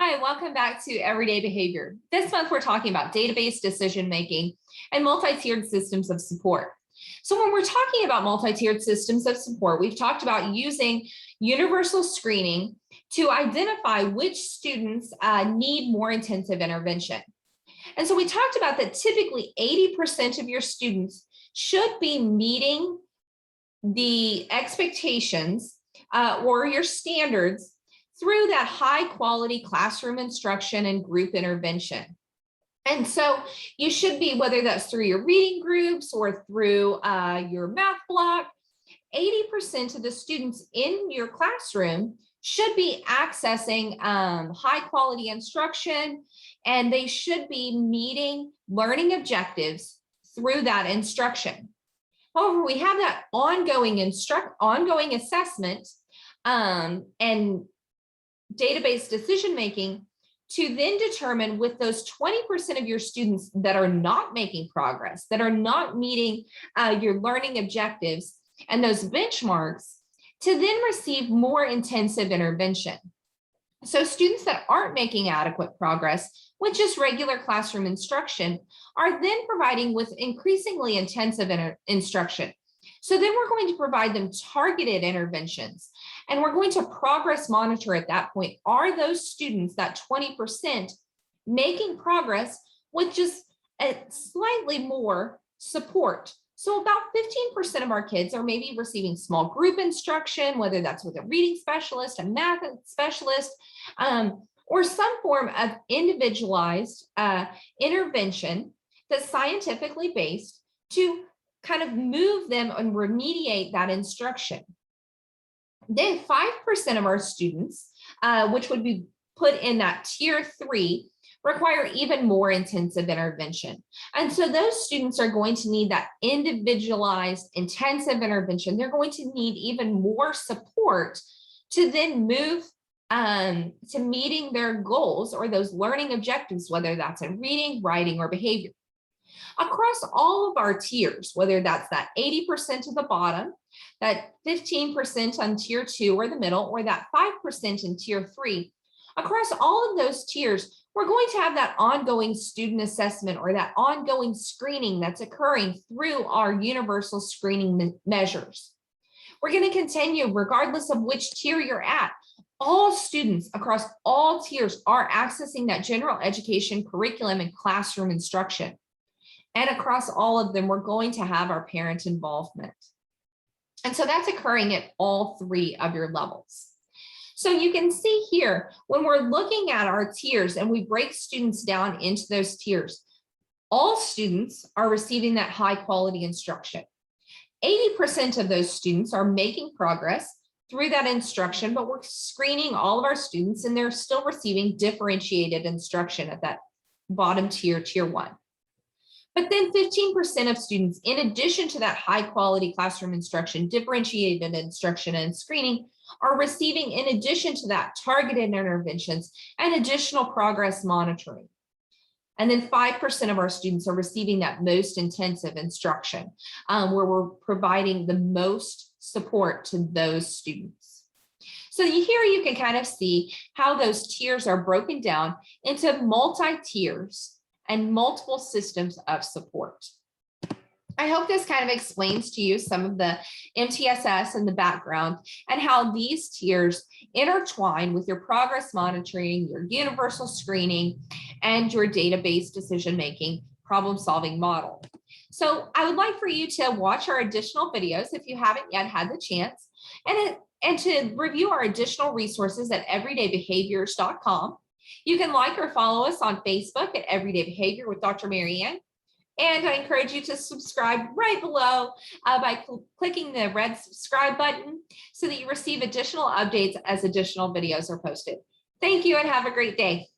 Hi, welcome back to Everyday Behavior. This month, we're talking about database decision-making and multi-tiered systems of support. So when we're talking about multi-tiered systems of support, we've talked about using universal screening to identify which students need more intensive intervention. And so we talked about that typically 80% of your students should be meeting the expectations or your standards through that high quality classroom instruction and group intervention. And so you should be, whether that's through your reading groups or through your math block, 80% of the students in your classroom should be accessing high quality instruction, and they should be meeting learning objectives through that instruction. However, we have that ongoing assessment and database decision-making to then determine with those 20% of your students that are not making progress, that are not meeting your learning objectives and those benchmarks, to then receive more intensive intervention. So students that aren't making adequate progress with just regular classroom instruction are then providing with increasingly intensive instruction. So then we're going to provide them targeted interventions, and we're going to progress monitor at that point. Are those students, that 20%, making progress with just a slightly more support? So about 15% of our kids are maybe receiving small group instruction, whether that's with a reading specialist, a math specialist, or some form of individualized intervention that's scientifically based to kind of move them and remediate that instruction. Then 5% of our students, which would be put in that tier 3, require even more intensive intervention. And so those students are going to need that individualized intensive intervention. They're going to need even more support to then move to meeting their goals or those learning objectives, whether that's in reading, writing, or behavior. Across all of our tiers, whether that's that 80% at the bottom, that 15% on tier 2 or the middle, or that 5% in tier 3, across all of those tiers, we're going to have that ongoing student assessment or that ongoing screening that's occurring through our universal screening measures. We're going to continue regardless of which tier you're at. All students across all tiers are accessing that general education curriculum and classroom instruction. And across all of them, we're going to have our parent involvement. And so that's occurring at all 3 of your levels. So you can see here, when we're looking at our tiers and we break students down into those tiers, all students are receiving that high quality instruction. 80% of those students are making progress through that instruction, but we're screening all of our students and they're still receiving differentiated instruction at that bottom tier, tier 1. But then 15% of students, in addition to that high quality classroom instruction, differentiated instruction and screening, are receiving, in addition to that, targeted interventions and additional progress monitoring. And then 5% of our students are receiving that most intensive instruction, where we're providing the most support to those students. So here you can kind of see how those tiers are broken down into multi-tiers and multiple systems of support. I hope this kind of explains to you some of the MTSS and the background and how these tiers intertwine with your progress monitoring, your universal screening, and your database decision-making problem-solving model. So I would like for you to watch our additional videos if you haven't yet had the chance, and to review our additional resources at everydaybehaviors.com. You can like or follow us on Facebook at Everyday Behavior with Dr. Marianne. And I encourage you to subscribe right below by clicking the red subscribe button so that you receive additional updates as additional videos are posted. Thank you and have a great day.